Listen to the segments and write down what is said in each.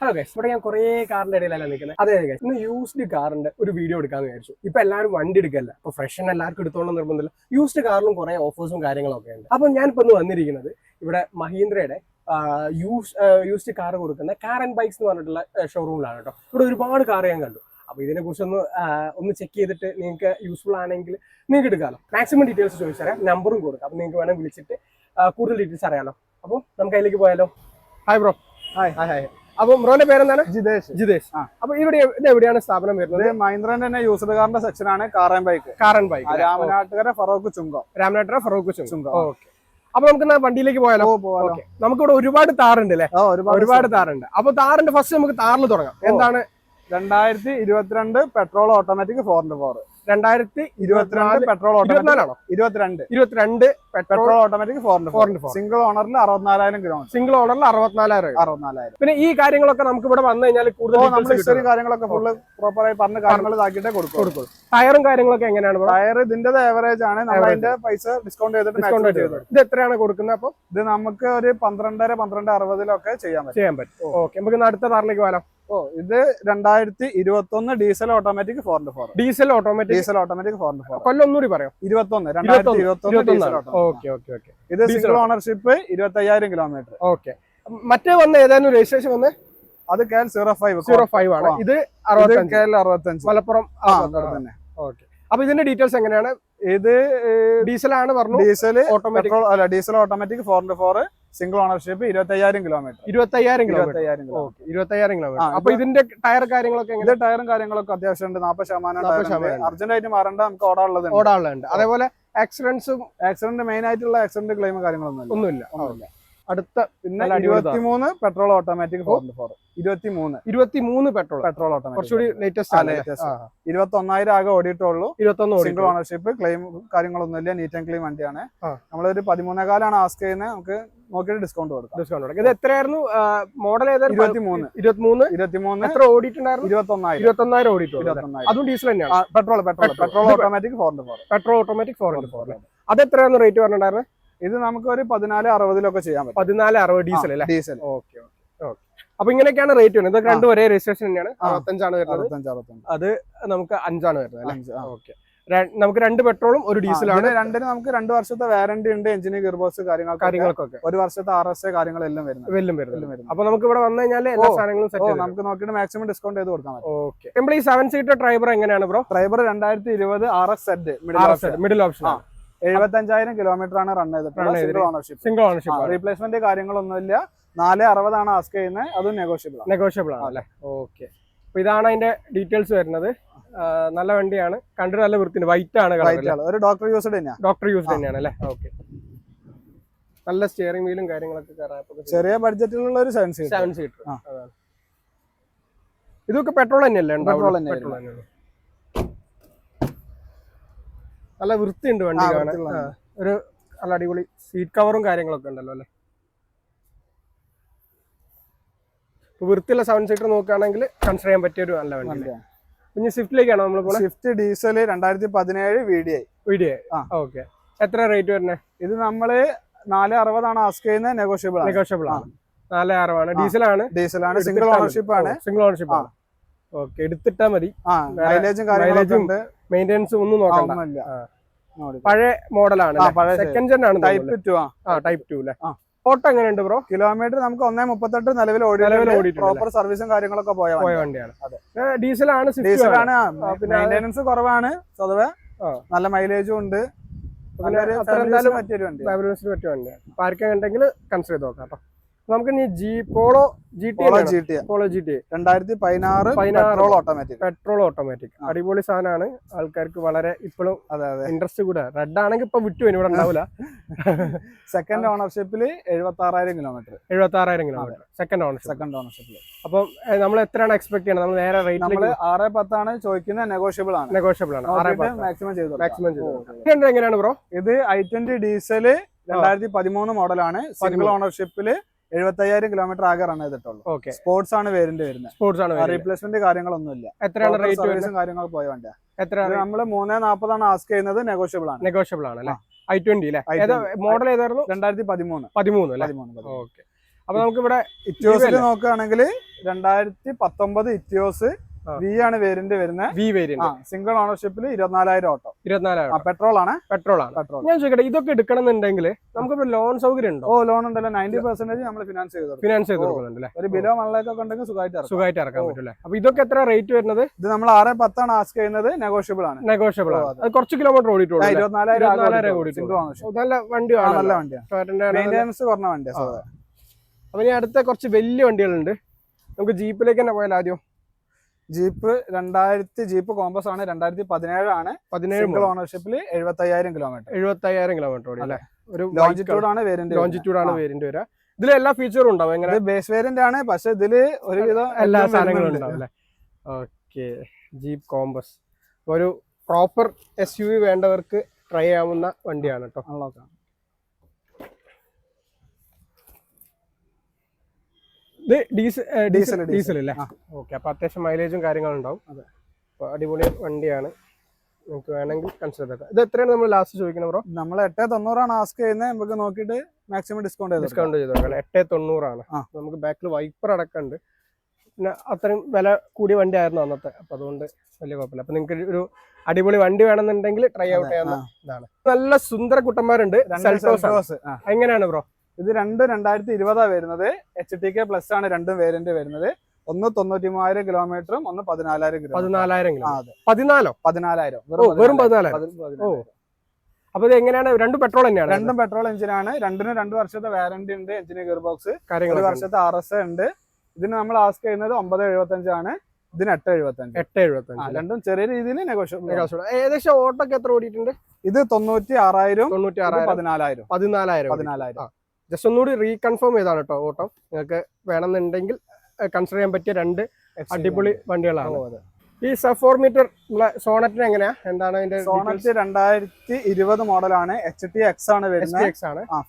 Hello guys, ഇവിടെ ഞാൻ കുറേ കാറിന്റെ ഇടയിലല്ല നിൽക്കുന്നത്. അതെ ഗൈസ്, ഇന്ന് യൂസ്ഡ് കാറിന്റെ ഒരു വീഡിയോ എടുക്കാന്ന് വിചാരിച്ചു. ഇപ്പൊ എല്ലാവരും വണ്ടി എടുക്കല്ല, ഇപ്പൊ ഫ്രഷ് എല്ലാവർക്കും എടുത്തോളം നിർബന്ധമില്ല. യൂസ്ഡ് കാറിലും കുറെ ഓഫേഴ്സും കാര്യങ്ങളൊക്കെ ഉണ്ട്. അപ്പൊ ഞാനിപ്പോ ഒന്ന് വന്നിരിക്കുന്നത് ഇവിടെ മഹീന്ദ്രയുടെ യൂസ്ഡ് കാർ കൊടുക്കുന്ന കാർ ആൻഡ് ബൈക്സ് എന്ന് പറഞ്ഞിട്ടുള്ള ഷോറൂമിലാണ് കേട്ടോ. ഇവിടെ ഒരുപാട് കാർ ഞാൻ കണ്ടു. അപ്പൊ ഇതിനെ കുറിച്ചൊന്ന് ചെക്ക് ചെയ്തിട്ട് നിങ്ങൾക്ക് യൂസ്ഫുൾ ആണെങ്കിൽ നിങ്ങൾക്ക് എടുക്കാമല്ലോ. മാക്സിമം ഡീറ്റെയിൽസ് ചോദിച്ചാൽ നമ്പറും കൊടുക്കാം. അപ്പൊ നിങ്ങൾക്ക് വേണമെങ്കിൽ വിളിച്ചിട്ട് കൂടുതൽ ഡീറ്റെയിൽസ് അറിയാലോ. അപ്പോൾ നമുക്ക് അതിലേക്ക് പോയാലോ. Hi bro. Hi hi. അപ്പൊ ബ്രോന്റെ പേരെന്താണ്? ജിതേഷ്. അപ്പൊ ഇത് എവിടെയാണ് സ്ഥാപനം വരുന്നത്? മഹീന്ദ്രന്റെ തന്നെ യൂസ്ഡ് കാറിന്റെ സെക്ഷനാണ് car and bike. Ramanattukara Feroke Chungam. Okay, അപ്പൊ നമുക്ക് വണ്ടിയിലേക്ക് പോയാലോ. നമുക്കിവിടെ ഒരുപാട് താറുണ്ട് അല്ലേ? ഒരുപാട് താറുണ്ട്. അപ്പൊ താറിന്റെ ഫസ്റ്റ് നമുക്ക് താറിൽ തുടങ്ങാം. എന്താണ്? 2022 petrol automatic 4x4. 2022 petrol automatic 22 petrol automatic 4x4. Single ഓണറിൽ 64,000 കിലോമീറ്റർ. സിംഗിൾ ഓണറിൽ 64,000. പിന്നെ ഈ കാര്യങ്ങളൊക്കെ നമുക്ക് ഇവിടെ വന്നു കഴിഞ്ഞാൽ കൂടുതൽ കാര്യങ്ങളൊക്കെ ഫുള്ള് പ്രോപ്പറായി പറഞ്ഞ കാര്യങ്ങൾ ഇതാക്കിയിട്ടേ കൊടുക്കും. ടയറും കാര്യങ്ങളൊക്കെ എങ്ങനെയാണ്? ടയർ ഇതിന്റെ ഏവറേജ് ആണ്. നമ്മൾ അതിന്റെ പൈസ ഡിസ്കൗണ്ട് ചെയ്തിട്ട് ഇത് എത്രയാണ് കൊടുക്കുന്നത്? അപ്പൊ ഇത് നമുക്ക് ഒരു 12.60 ചെയ്യാൻ പറ്റും. ഓക്കെ, നമുക്ക് അടുത്ത കാറിലേക്ക് പോകാം. ഇത് 2021 diesel automatic 4x4. Diesel automatic 4x4. കൊല്ലം ഒന്നുകൂടി പറയാം. 2021. ഇത് സിംഗിൾ ഓണർഷിപ്പ് 25,000 കിലോമീറ്റർ. ഓക്കെ, മറ്റേ വന്ന ഏതാനും രജിസ്ട്രേഷൻ വന്ന് അത് KL 05 ആണ്. ഇത് 65 മലപ്പുറം തന്നെ. ഓക്കെ, അപ്പൊ ഇതിന്റെ ഡീറ്റെയിൽസ് എങ്ങനെയാണ്? ഇത് ഡീസലാണ് പറഞ്ഞു. ഡീസൽ ഓട്ടോമാറ്റിക് അല്ല, diesel automatic 4x4 single ownership 25,000 kilometre. 25,000 kilometre. അപ്പൊ ഇതിന്റെ ടയർ കാര്യങ്ങളൊക്കെ ഇത് ടയറും കാര്യങ്ങളൊക്കെ അത്യാവശ്യം ഉണ്ട്. 40% അർജന്റ് ആയിട്ട് മാറേണ്ട, നമുക്ക് ഓടാറുണ്ട്. അതേപോലെ ആക്സിഡന്റ് മെയിൻ ആയിട്ടുള്ള ആക്സിഡന്റ് ക്ലെയിം കാര്യങ്ങളൊന്നുമില്ല. അടുത്ത പിന്നെ 23 petrol automatic 4x4. 23 petrol automatic latest. 21,000 ആകെ ഓടിയിട്ടുള്ളൂ. 21 സിംഗിൾ ഓണർഷിപ്പ്, ക്ലെയിം കാര്യങ്ങളൊന്നുമില്ല. നീറ്റ് ആൻഡ് ക്ലീൻ വണ്ടിയാണ്. നമ്മളൊരു 13,400 ആസ്ക് ചെയ്യുന്നത്. നമുക്ക് നോക്കിയിട്ട് ഡിസ്കൗണ്ട് കൊടുക്കാം. ഇത് എത്രയായിരുന്നു? മോഡൽ ഏതായിരുന്നു? 23. എത്ര ഓടിയിട്ടുണ്ടായിരുന്നു? 21,000 ഓടിയിട്ടുള്ളൂ. അതും ഡീസൽ തന്നെയാണ്. Petrol automatic 4x4. അത് എത്രയായിരുന്നു റേറ്റ് പറഞ്ഞിട്ടുണ്ടായിരുന്നു? ഇത് നമുക്ക് ഒരു 1460 ചെയ്യാൻ പറ്റും. 1460 ഡീസൽ അല്ലേ? ഡീസൽ. ഓക്കെ. അപ്പൊ ഇങ്ങനെയൊക്കെയാണ് റേറ്റ് വരുന്നത്. ഇതൊക്കെ രണ്ടും ഒരേ രജിസ്ട്രേഷൻ തന്നെയാണ്. 65 വരുന്നത്. അത് നമുക്ക് 5 വരുന്നത്. ഓക്കെ, നമുക്ക് 2 പെട്രോളും ഒരു ഡീസലാണ്. രണ്ടിന് നമുക്ക് 2 വർഷത്തെ വാറന്റി ഉണ്ട്. എഞ്ചിന് ഗിയർബോക്സ് കാര്യങ്ങൾക്കൊക്കെ 1 വർഷത്തെ RSA കാര്യങ്ങളെല്ലാം വരുന്നത്. അപ്പൊ നമുക്ക് ഇവിടെ വന്നു കഴിഞ്ഞാൽ എല്ലാ സാധനങ്ങളും സെറ്റ് നമുക്ക് നോക്കിയിട്ട് മാക്സിമം ഡിസ്കൗണ്ട് ചെയ്ത് കൊടുക്കാൻ പറ്റും. ഓക്കെ, നമ്മൾ ഈ 7 സീറ്റർ ഡ്രൈവർ എങ്ങനെയാണ് bro? Driver 2020 RSZ middle option 75,000 kilometre ആണ് റൺ ചെയ്തിട്ടുള്ളത്. Single ownership. റീപ്ലേസ്മെന്റ് കാര്യങ്ങളൊന്നുമില്ല. 460 ആണ് ആസ്ക് ചെയ്യുന്നത്. അതും നെഗോഷ്യബിൾ ആണ് അല്ലേ? ഓക്കെ, അപ്പൊ ഇതാണ് അതിന്റെ ഡീറ്റെയിൽസ് വരുന്നത്. നല്ല വണ്ടിയാണ്, കണ്ടിട്ട് നല്ല വൃത്തിയുണ്ട്. വൈറ്റ് ആണ്, ഒരു ഡോക്ടർ യൂസ്ഡ് തന്നെയാണ് അല്ലേ? ഓക്കെ, നല്ല സ്റ്റിയറിംഗ് വീലും കാര്യങ്ങളൊക്കെ. ചെറിയ ബഡ്ജറ്റിലുള്ള ഒരു 7 സീറ്റർ. ഇതൊക്കെ പെട്രോൾ തന്നെയല്ലേ? പെട്രോൾ തന്നെ. നല്ല വൃത്തിയുണ്ട് വണ്ടി കാണാൻ. ഒരു നല്ല അടിപൊളി സീറ്റ് കവറും കാര്യങ്ങളൊക്കെ ഉണ്ടല്ലോ അല്ലെ? വൃത്തിയുള്ള 7 സീറ്റർ നോക്കുകയാണെങ്കിൽ കൺസിഡർ ചെയ്യാൻ പറ്റിയ ഒരു നല്ല വണ്ടി. പിന്നെ സ്വിഫ്റ്റിലേക്കാണോ നമ്മൾ പോകുന്നത്? Swift diesel 2017 VDI. ഓക്കെ, എത്ര റേറ്റ് വരുന്നത്? ഇത് നമ്മള് 460 ആണ് ആസ്ക് ചെയ്യുന്നത്. നെഗോഷ്യബിൾ ആണ്. 460 ആണ്. ഡീസലാണ്. സിംഗിൾ ഓണർഷിപ്പ് ആണ്. ഓക്കെ, എടുത്തിട്ടാ മതി. മൈലേജും മെയിൻ്റെനൻസ് ഒന്നും നോക്കണ്ട. പഴയ മോഡലാണ്. സെക്കൻഡ് ജെൻ ആണ്. ടൈപ്പ് 2 അല്ലേ? ഓട്ടോ എങ്ങനെയുണ്ട് ബ്രോ? കിലോമീറ്റർ നമുക്ക് 1.38 നിലവിൽ ഓടി. പ്രോപ്പർ സർവീസും കാര്യങ്ങളൊക്കെ പോയ വണ്ടിയാണ്. ഡീസലാണ്. മെയിൻ്റെനൻസ് കുറവാണ് പൊതുവെ. നല്ല മൈലേജും ഉണ്ട്. പറ്റിയ വണ്ടിയാണ്. പാർക്കിംഗ് ഉണ്ടെങ്കിൽ കൺസിഡർ ചെയ്ത് നോക്കാം കേട്ടോ. നമുക്ക് പോളോ GT 2016 പെട്രോൾ ഓട്ടോമാറ്റിക് അടിപൊളി സാധനമാണ്. ആൾക്കാർക്ക് വളരെ ഇപ്പോഴും ഇൻട്രസ്റ്റ് കൂടെ. റെഡ് ആണെങ്കിൽ ഇപ്പൊ വിറ്റു ഇവിടെ ഉണ്ടാവില്ല. സെക്കൻഡ് ഓണർഷിപ്പിൽ 76,000 കിലോമീറ്റർ. സെക്കൻഡ് ഓണർഷിപ്പിൽ. അപ്പൊ നമ്മൾ എത്രയാണ് എക്സ്പെക്ട് ചെയ്യണം? നമ്മൾ നേരെ റേറ്റ് 610 ആണ് ചോദിക്കുന്നത്. നെഗോഷ്യബിൾ ആണ്. മാക്സിമം ചെയ്തു. എങ്ങനെയാണ് ബ്രോ? ഇത് i20 ഡീസൽ 2013 മോഡലാണ്. സിംഗിൾ ഓണർഷിപ്പില് 75,000 കിലോമീറ്റർ ആകെ റൺ ചെയ്തിട്ടുള്ളൂ. സ്പോർട്സ് ആണ് വേരിയന്റ് വരുന്നത്. റീപ്ലേസ്മെന്റ് കാര്യങ്ങളൊന്നുമില്ല. എത്രയാണ് റേറ്റ്? സർവീസും കാര്യങ്ങൾ പോയ വണ്ടിയാണ്. നമ്മള് 340 ആണ് ആസ്ക് ചെയ്യുന്നത്. നെഗോഷ്യബിൾ ആണ് അല്ലേ? i20 മോഡൽ ഏതായിരുന്നു? 2013. ഓക്കെ, അപ്പൊ നമുക്ക് ഇവിടെ ഇറ്റിയോസിൽ നോക്കുകയാണെങ്കിൽ 2019 ഇറ്റിയോസ് വി ആണ് വേരിയന്റ് വരുന്നത്. V variant single ഓണർഷിപ്പിൽ 24,000 auto. 24,000 petrol ആണ്. പെട്രോൾ. ഞാൻ ചോദിക്കട്ടെ, ഇതൊക്കെ എടുക്കണമെന്നുണ്ടെങ്കിൽ നമുക്ക് ലോൺ സൗകര്യം ഉണ്ടോ? ലോൺ ഉണ്ടല്ലോ. 90% നമ്മൾ ഫിനാൻസ് ചെയ്ത് കൊടുക്കുന്നുണ്ടല്ലേ. ഒരു ബിലോ 1 lakh ഒക്കെ ഉണ്ടെങ്കിൽ സുഖമായിട്ട് ഇറക്കാൻ പറ്റില്ലേ. അപ്പൊ ഇതൊക്കെ എത്ര റേറ്റ് വരുന്നത്? ഇത് നമ്മൾ 6-10 ആണ് ആസ്ക് ചെയ്യുന്നത്. നെഗോഷ്യബിൾ ആണ്. അത് കുറച്ച് കിലോമീറ്റർ ഓടിയിട്ടുള്ളൂ. 24,000 നല്ല വണ്ടിയാണ്. നല്ല വണ്ടിയാണ്. മെയിൻ്റെനൻസ് കുറഞ്ഞ വണ്ടിയാണ്. അപ്പൊ ഇനി അടുത്ത കുറച്ച് വലിയ വണ്ടികളുണ്ട്. നമുക്ക് ജീപ്പിലേക്ക് തന്നെ പോയാൽ ആദ്യം ജീപ്പ് 2000 ജീപ്പ് കോമ്പസ് ആണ്. 2017 ആണ്. 17 ഓണർഷിപ്പിൽ 75,000 കിലോമീറ്റർ. 75,000 കിലോമീറ്റർ ഓടി അല്ലേ. ഒരു ലോഞ്ചിറ്റ്യൂഡ് ആണ് വേരിയന്റ്. വരിക. ഇതിൽ എല്ലാ ഫീച്ചറും ഉണ്ടാവും. എങ്ങനെ? ബേസ് വേരിയന്റ് ആണ്, പക്ഷെ ഇതില് ഒരുവിധം എല്ലാ സാധനങ്ങളും ഉണ്ടാവും അല്ലേ. ഓക്കെ, ജീപ്പ് കോമ്പസ് ഒരു പ്രോപ്പർ SUV വേണ്ടവർക്ക് ട്രൈ ചെയ്യാവുന്ന വണ്ടിയാണ് കേട്ടോ. ഡീസൽ അല്ലേ. ഓക്കെ, അപ്പൊ അത്യാവശ്യം മൈലേജും കാര്യങ്ങളും ഉണ്ടാവും. അപ്പൊ അടിപൊളി വണ്ടിയാണ്, നമുക്ക് വേണമെങ്കിൽ കൺസിഡർ ചെയ്യാം. ഇത് എത്രയാണ് നമ്മൾ ലാസ്റ്റ് ചോദിക്കുന്നത് ബ്രോ? നമ്മൾ 8,900 ആസ്ക് ചെയ്യുന്നത്. നമുക്ക് നോക്കിയിട്ട് മാക്സിമം ഡിസ്കൗണ്ട് ചെയ്ത് നോക്കാം. 8,900 നമുക്ക് ബാക്കിൽ വൈപ്പർ അടക്കമുണ്ട്. പിന്നെ അത്രയും വില കൂടിയ വണ്ടി ആയിരുന്നു അന്നത്തെ. അപ്പൊ അതുകൊണ്ട് വലിയ കുഴപ്പമില്ല. അപ്പൊ നിങ്ങൾക്ക് ഒരു അടിപൊളി വണ്ടി വേണമെന്നുണ്ടെങ്കിൽ ട്രൈ ഔട്ട് ചെയ്യാവുന്ന ഇതാണ്. നല്ല സുന്ദര കുട്ടന്മാരുണ്ട്. എങ്ങനെയാണ് ബ്രോ? ഇത് 2020 വരുന്നത്. HTK പ്ലസ് ആണ് രണ്ടും വേരിയന്റ് വരുന്നത്. ഒന്ന് 93,000 കിലോമീറ്ററും ഒന്ന് 14,000 കിലോമീറ്റർ. 14,000 വെറും 14,000. അപ്പൊ ഇത് എങ്ങനെയാണ്? രണ്ടും പെട്രോൾ തന്നെയാണ്. രണ്ടും പെട്രോൾ എഞ്ചിനാണ്. രണ്ടിനും 2 വർഷത്തെ വാറന്റി ഉണ്ട്. എഞ്ചിന് ഗിയർ ബോക്സ്, 1 വർഷത്തെ RS ഉണ്ട്. ഇതിന് നമ്മൾ ആസ്ക് ചെയ്യുന്നത് 975 ആണ്. ഇതിന് 875. രണ്ടും ചെറിയ രീതിയിൽ നെഗോഷ്യബിൾ. ഏകദേശം ഓട്ടൊക്കെ എത്ര ഓടിയിട്ടുണ്ട്? ഇത് 96,000, 14,000. ജസ്റ്റ് ഒന്നുകൂടി റീകൺഫേം ചെയ്താണ് കേട്ടോ ഓട്ടം. നിങ്ങൾക്ക് വേണമെന്നുണ്ടെങ്കിൽ കൺസിഡർ ചെയ്യാൻ പറ്റിയ രണ്ട് അടിപൊളി വണ്ടികളാണ്. ഈ സബ് 4 മീറ്റർ സോണറ്റിന് എങ്ങനെയാ? എന്താണ് അതിന്റെ? സോണറ്റ് 2020 മോഡലാണ്. HTX ആണ് വരുന്നത്.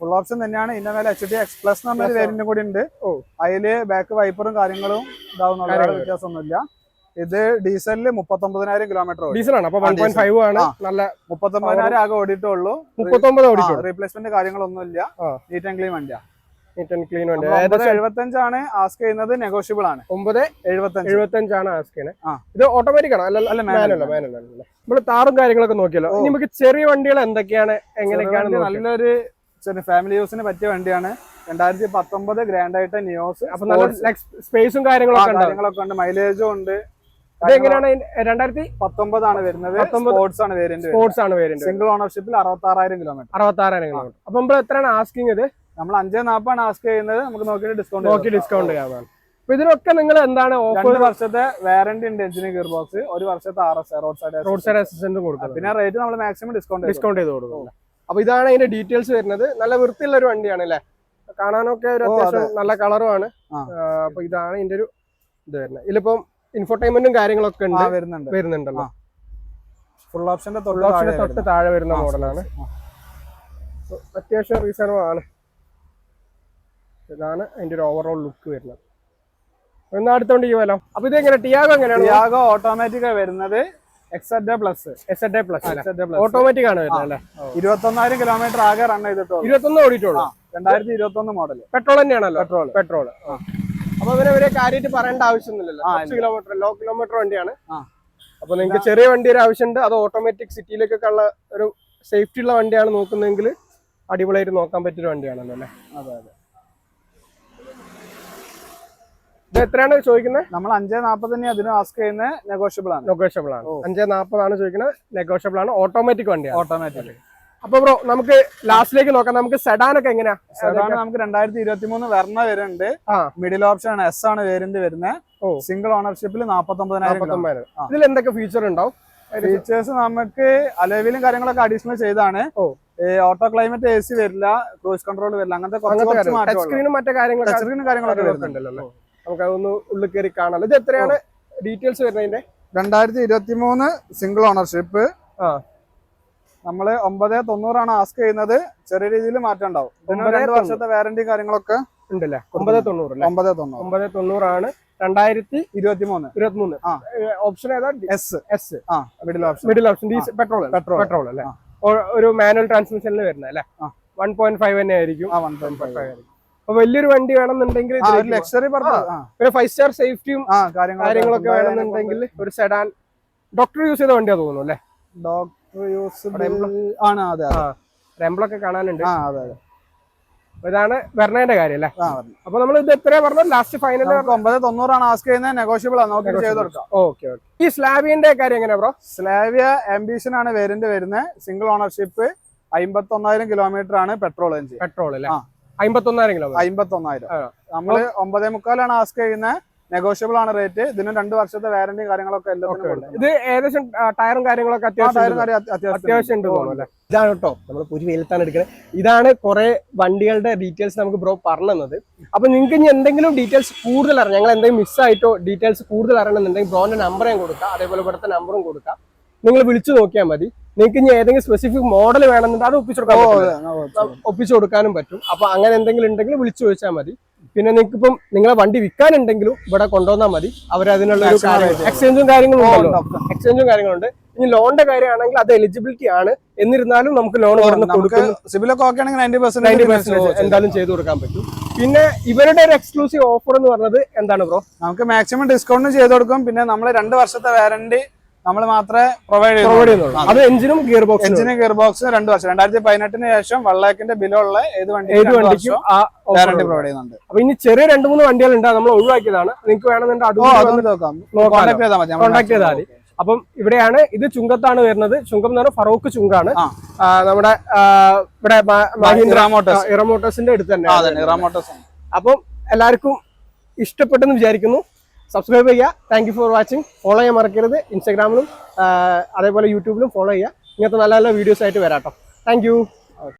ഫുൾ ഓപ്ഷൻ തന്നെയാണ്. ഇതിന്റെ മേലെ HTX പ്ലസ് എന്നൊരു വേരിയന്റും കൂടി ഉണ്ട്. അതില് ബാക്ക് വൈപ്പറും കാര്യങ്ങളും ഇതാവുന്ന വ്യത്യാസമൊന്നുമില്ല. ഇത് ഡീസലില് 39,000 കിലോമീറ്റർ. ഡീസലാണ്. അപ്പൊ 1.5 ആണ്. നല്ല 39,000 ആകെ ഓടിയിട്ടുള്ളൂ. 39 റീപ്ലേസ്മെന്റ് കാര്യങ്ങളൊന്നുമില്ല. നീറ്റ് ആൻഡ് ക്ലീൻ വണ്ടിയാണ്. 975 ആണ് ആസ്ക് ചെയ്യുന്നത്. നെഗോഷ്യബിൾ ആണ്. 975 ആണ് ആസ്ക് ചെയ്യുന്നത്. ഇത് ഓട്ടോമാറ്റിക് ആണോ? അല്ല, മാനുവൽ. നമ്മള് താറും കാര്യങ്ങളൊക്കെ നോക്കിയല്ലോ. ഇനി നമുക്ക് ചെറിയ വണ്ടികൾ എന്തൊക്കെയാണ്, എങ്ങനെയൊക്കെയാണ്? നല്ലൊരു ഫാമിലി യൂസിന് പറ്റിയ വണ്ടിയാണ്. 2019 ഗ്രാൻഡ് ആയിട്ട് നിയോസ്. അപ്പൊ നല്ല സ്പേസും കാര്യങ്ങളൊക്കെ ഉണ്ട്. മൈലേജും ഉണ്ട്. എങ്ങനെയാണ്? 2019 ആണ് വരുന്നത്. സ്പോർട്സ് ആണ് വേരിയന്റ്. സിംഗിൾ ഓണർഷിപ്പിൽ 66,000 കിലോമീറ്റർ. 66,000 കിലോമീറ്റർ. അപ്പൊ നമ്മൾ എത്രയാണ് ആസ്കിങ്? ഇത് നമ്മൾ 540 ആണ് ആസ്ക് ചെയ്യുന്നത്. നമുക്ക് നോക്കിയിട്ട് ഡിസ്കൗണ്ട് ചെയ്യാം. അപ്പൊ ഇതിനൊക്കെ നിങ്ങൾ എന്താണ്? 2 വർഷത്തെ വാറന്റി ഉണ്ട്. എഞ്ചിന് ഗിയർ ബോക്സ്, 1 വർഷത്തെ RS റോഡ് സൈഡ് അസിസ്റ്റന്റ് കൊടുക്കും. പിന്നെ റേറ്റ് നമ്മൾ മാക്സിമം ഡിസ്കൗണ്ട് ചെയ്ത് കൊടുക്കും. അപ്പൊ ഇതാണ് അതിന്റെ ഡീറ്റെയിൽസ് വരുന്നത്. നല്ല വൃത്തിയുള്ള ഒരു വണ്ടിയാണ് അല്ലേ. കാണാനൊക്കെ ഒരു അത്യാവശ്യം നല്ല കളറുമാണ്. അപ്പൊ ഇതാണ് ഇതിന്റെ ഒരു ഇത് വരുന്നത്. ഇതിലിപ്പം ഇൻഫോർടൈൻമെന്റും കാര്യങ്ങളൊക്കെ വരുന്നുണ്ടല്ലോ. ഫുൾ ഓപ്ഷന്റെ തൊട്ട് താഴെ വരുന്ന മോഡലാണ്. അത്യാവശ്യം റീസർവ് ആണ്. ഇതാണ് അതിന്റെ ഒരു ഓവറോൾ ലുക്ക് വരുന്നത്. എന്നാ അടുത്തോണ്ട് ചെയ്യുമല്ലോ. അപ്പൊ ഇത് എങ്ങനെ? ടിയാഗോ എങ്ങനെയാണ്? ടിയാഗോ ഓട്ടോമാറ്റിക് വരുന്നത്. XZA പ്ലസ് ഓട്ടോമാറ്റിക് ആണ് വരുന്നത് അല്ലേ. 21,000 കിലോമീറ്റർ ആകെ റൺ ചെയ്തിട്ടുള്ളൂ. 21 ഓടിയിട്ടുള്ളൂ. 2021 മോഡൽ. പെട്രോൾ തന്നെയാണല്ലോ. പെട്രോൾ. അപ്പൊ ഇവരെ കാര്യമായിട്ട് പറയേണ്ട ആവശ്യമൊന്നുമില്ലല്ലോ. 10 കിലോമീറ്റർ ലോ കിലോമീറ്റർ വണ്ടിയാണ്. അപ്പൊ നിങ്ങൾക്ക് ചെറിയ വണ്ടി ഒരു ആവശ്യമുണ്ട്, അത് ഓട്ടോമാറ്റിക് സിറ്റിയിലേക്കൊക്കെ ഉള്ള ഒരു സേഫ്റ്റി ഉള്ള വണ്ടിയാണ് നോക്കുന്നതെങ്കിൽ അടിപൊളിയായിട്ട് നോക്കാൻ പറ്റിയൊരു വണ്ടിയാണല്ലോ അല്ലേ. അതെ. ഇത് എത്രയാണ് ചോദിക്കുന്നത്? നമ്മൾ 540 തന്നെ അതിന് ആസ്ക് ചെയ്യുന്നത്. നെഗോഷ്യബിൾ ആണ്. 540 ആണ് ചോദിക്കുന്നത്. നെഗോഷ്യബിൾ ആണ്. ഓട്ടോമാറ്റിക് വണ്ടിയാണ്. ഓട്ടോമാറ്റിക്. അപ്പൊ ബ്രോ നമുക്ക് ലാസ്റ്റിലേക്ക് നോക്കാം. നമുക്ക് സെഡാനൊക്കെ എങ്ങനെയാ? സെഡാൻ നമുക്ക് 2023 വെർണ വരുന്നുണ്ട്. മിഡിൽ ഓപ്ഷൻ ആണ്. S ആണ് വേരിയന്റ് വരുന്നത്. സിംഗിൾ ഓണർഷിപ്പിൽ 49,000. ഇതിൽ എന്തൊക്കെ ഫീച്ചർ ഉണ്ടാവും? ഫീച്ചേഴ്സ് നമുക്ക് അലോയിലും കാര്യങ്ങളൊക്കെ അഡീഷണൽ ചെയ്താണ്. ഓട്ടോ ക്ലൈമറ്റ് AC വരില്ല, ക്രൂസ് കൺട്രോൾ വരില്ല, അങ്ങനത്തെ സ്ക്രീനും മറ്റു കാര്യങ്ങളൊക്കെ വരുന്നുണ്ടല്ലോ. നമുക്ക് അതൊന്ന് ഉള്ളിൽ കയറി കാണാം. ഇത് എത്രയാണ് ഡീറ്റെയിൽസ് വരുന്നതിന്റെ? 2023 സിംഗിൾ ഓണർഷിപ്പ്. നമ്മള് 990 ആണ് ആസ്ക് ചെയ്യുന്നത്. ചെറിയ രീതിയിൽ മാറ്റം ഉണ്ടാവും. 2 വർഷത്തെ വാറന്റി കാര്യങ്ങളൊക്കെ ഉണ്ടല്ലേ. 990 ആണ്. 2023 ഓപ്ഷൻ ഏതാ? S. Middle option. പെട്രോൾ അല്ലേ. ഒരു മാനുവൽ ട്രാൻസ്മിഷനിൽ വരുന്നത് അല്ലേ. 1.5 തന്നെ ആയിരിക്കും. അപ്പൊ വലിയൊരു വണ്ടി വേണമെന്നുണ്ടെങ്കിൽ ലക്ഷറി പിന്നെ 5 സ്റ്റാർ സേഫ്റ്റിയും കാര്യങ്ങളൊക്കെ വേണമെന്നുണ്ടെങ്കിൽ ഒരു സെഡാൻ ഡോക്ടർ യൂസ് ചെയ്ത വണ്ടിയാ തോന്നുന്നു അല്ലേ? ഡോക്ടർ യൂസ് ആണ്. അതെ, റെംബ്ലൊക്കെ കാണാനുണ്ട്. ഇതാണ് വെർണേന്റെ കാര്യം അല്ലേ? അപ്പൊ നമ്മൾ ഇത് എത്രയാ പറഞ്ഞത്? ലാസ്റ്റ് ഫൈനൽ 990 ആസ്ക് ചെയ്യുന്നത്, നെഗോഷ്യബിൾ ആണ്, നമുക്ക് ചെയ്ത് കൊടുക്കാം. ഓക്കെ. ഈ സ്ലാവിയന്റെ കാര്യം എങ്ങനെയാ ബ്രോ? സ്ലാവിയ ആംബിഷൻ ആണ് വേരിയന്റ് വരുന്നത്. സിംഗിൾ ഓണർഷിപ്പ്, 51,000 കിലോമീറ്റർ ആണ് പെട്രോൾ എഞ്ചിൻ. പെട്രോൾ അല്ലേ? 51,000 കിലോമീറ്റർ. 51,000. നമ്മള് 9.25 ആസ്ക് ചെയ്യുന്നത്, നെഗോഷ്യബിൾ ആണ് റേറ്റ്. ഇതിന് 2 വർഷത്തെ വാറന്റിയും കാര്യങ്ങളൊക്കെ ഇത് ഏകദേശം ടയറും കാര്യങ്ങളൊക്കെ അത്യാവശ്യം ഉണ്ട് തോന്നുന്നു. ഇതാണ് കേട്ടോ നമ്മൾ പുരി വെയിലത്താണ് എടുക്കുന്നത്. ഇതാണ് കുറെ വണ്ടികളുടെ ഡീറ്റെയിൽസ് നമുക്ക് ബ്രോ പറഞ്ഞു തന്നത്. അപ്പൊ നിങ്ങൾക്ക് ഇനി എന്തെങ്കിലും ഡീറ്റെയിൽസ് കൂടുതൽ അറിയാം, ഞങ്ങൾ എന്തെങ്കിലും മിസ്സായിട്ടോ ഡീറ്റെയിൽസ് കൂടുതൽ അറിയണമെന്നുണ്ടെങ്കിൽ ബ്രോന്റെ നമ്പർ ഞാൻ കൊടുക്കാം, അതേപോലെ ഇവിടുത്തെ നമ്പറും കൊടുക്കാം. നിങ്ങൾ വിളിച്ചു നോക്കിയാൽ മതി. നിങ്ങൾക്ക് ഇനി ഏതെങ്കിലും സ്പെസിഫിക് മോഡൽ വേണമെന്നുണ്ടെങ്കിൽ അത് ഒപ്പിച്ചു കൊടുക്കാനും പറ്റും. അപ്പൊ അങ്ങനെ എന്തെങ്കിലും ഉണ്ടെങ്കിൽ വിളിച്ചു ചോദിച്ചാൽ മതി. പിന്നെ നിങ്ങൾക്ക് ഇപ്പം നിങ്ങളെ വണ്ടി വിൽക്കാനുണ്ടെങ്കിലും ഇവിടെ കൊണ്ടുവന്നാൽ മതി. അവരതിനുള്ള ഒരു എക്സ്ചേഞ്ചും കാര്യങ്ങളുണ്ട്. ഇനി ലോണിന്റെ കാര്യമാണെങ്കിൽ അത് എലിജിബിലിറ്റി ആണ്. എന്നിരുന്നാലും നമുക്ക് ലോൺ എന്തായാലും ചെയ്തു കൊടുക്കാൻ പറ്റും. പിന്നെ ഇവരുടെ ഒരു എക്സ്ക്ലൂസീവ് ഓഫർ എന്ന് പറഞ്ഞത് എന്താണ് ബ്രോ? നമുക്ക് മാക്സിമം ഡിസ്കൗണ്ട് ചെയ്ത് കൊടുക്കും. പിന്നെ നമ്മൾ 2 വർഷത്തെ വാറന്റി നമ്മൾ മാത്രമേ പ്രൊവൈഡ് ചെയ്യുന്നുള്ളൂ. അത് എഞ്ചിനും ഗിയർ ബോക്സ് 2 വർഷം. 2018 ശേഷം 1 ലക്ഷത്തിന്റെ ബിലുള്ള ഏത് വണ്ടിക്കും വാറന്റി പ്രൊവൈഡ് ചെയ്യുന്നുണ്ട്. അപ്പൊ ഇനി ചെറിയ 2-3 വണ്ടികളുണ്ട്, നമ്മൾ ഒഴിവാക്കിയതാണ്. നിങ്ങൾക്ക് വേണമെന്നുണ്ടെങ്കിൽ കോൺടാക്ട് ചെയ്താൽ മതി. അപ്പം ഇവിടെയാണ്, ഇത് ചുങ്കത്താണ് വരുന്നത്. ചുങ്കം എന്ന് പറഞ്ഞാൽ ഫറൂഖ് ചുങ്കാണ്. നമ്മുടെ ഇവിടെ ഇറ മോട്ടോഴ്സിന്റെ അടുത്ത് തന്നെ. അപ്പം എല്ലാവർക്കും ഇഷ്ടപ്പെട്ടെന്ന് വിചാരിക്കുന്നു. സബ്സ്ക്രൈബ് ചെയ്യുക. Thank you for watching. Follow ചെയ്യാൻ മറക്കരുത്. ഇൻസ്റ്റാഗ്രാമിലും അതേപോലെ യൂട്യൂബിലും ഫോളോ ചെയ്യുക. ഇങ്ങനത്തെ നല്ല നല്ല വീഡിയോസ് ആയിട്ട് വരാം കേട്ടോ. Thank you.